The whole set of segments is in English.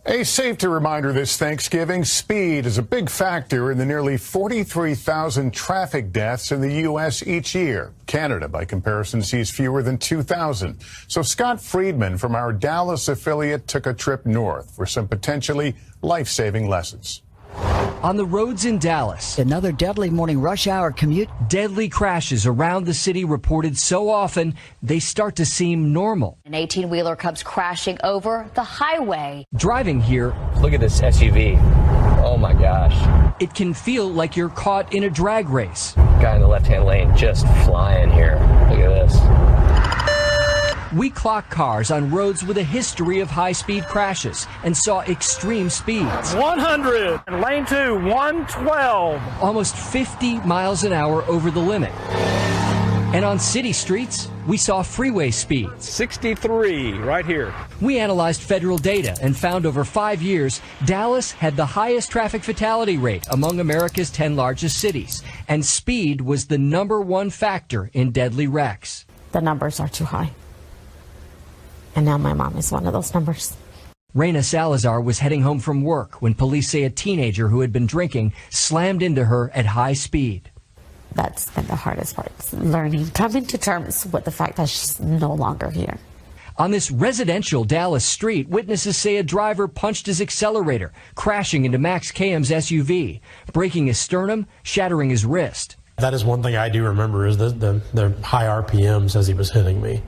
A safety reminder this Thanksgiving, speed is a big factor in the nearly 43,000 traffic deaths in the U.S. each year. Canada, by comparison, sees fewer than 2,000. So Scott Friedman from our Dallas affiliate took a trip north for some potentially life-saving lessons. On the roads in Dallas, another deadly morning rush hour commute. Deadly crashes around the city reported so often they start to seem normal. An 18-wheeler comes crashing over the highway. Driving here, look at this SUV. Oh my gosh. It can feel like you're caught in a drag race. Guy in the left-hand lane just flying here. Look at this. We clock cars on roads with a history of high-speed crashes and saw extreme speeds. 100, lane 2, 112. Almost 50 miles an hour over the limit. And on city streets, we saw freeway speeds. 63 right here. We analyzed federal data and found over 5 years, Dallas had the highest traffic fatality rate among America's 10 largest cities. And speed was the #1 factor in deadly wrecks. The numbers are too high. And now my mom is one of those numbers. Raina Salazar was heading home from work when police say a teenager who had been drinking slammed into her at high speed. That's been the hardest part, learning, coming to terms with the fact that she's no longer here. On this residential Dallas street, witnesses say a driver punched his accelerator, crashing into Max Kayham's SUV, breaking his sternum, shattering his wrist. That is one thing I do remember is the high RPMs as he was hitting me.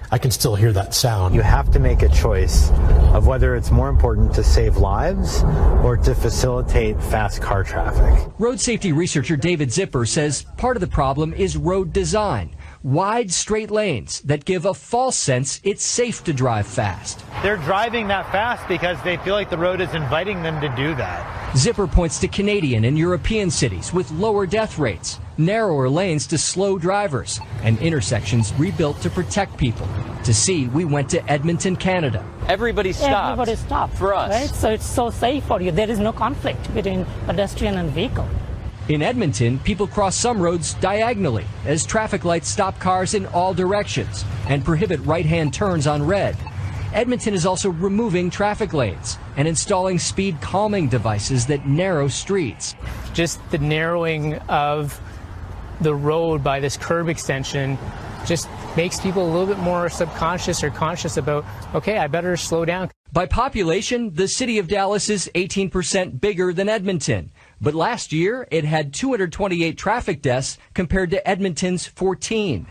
I can still hear that sound. You have to make a choice of whether it's more important to save lives or to facilitate fast car traffic. Road safety researcher David Zipper says part of the problem is road design. Wide, straight lanes that give a false sense it's safe to drive fast. They're driving that fast because they feel like the road is inviting them to do that. Zipper points to Canadian and European cities with lower death rates, narrower lanes to slow drivers, and intersections rebuilt to protect people. To see, we went to Edmonton, Canada. Everybody stops. Everybody stops for us. Right? So it's so safe for you. There is no conflict between pedestrian and vehicle. In Edmonton, people cross some roads diagonally as traffic lights stop cars in all directions and prohibit right-hand turns on red. Edmonton is also removing traffic lanes and installing speed calming devices that narrow streets. Just the narrowing of the road by this curb extension just makes people a little bit more subconscious or conscious about, okay, I better slow down. By population, the city of Dallas is 18% bigger than Edmonton. But last year, it had 228 traffic deaths compared to Edmonton's 14.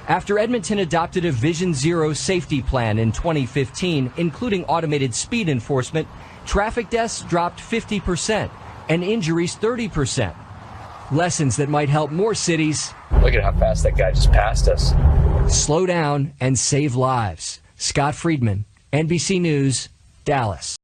After Edmonton adopted a Vision Zero safety plan in 2015, including automated speed enforcement, traffic deaths dropped 50% and injuries 30%. Lessons that might help more cities. Look at how fast that guy just passed us. Slow down and save lives. Scott Friedman, NBC News, Dallas.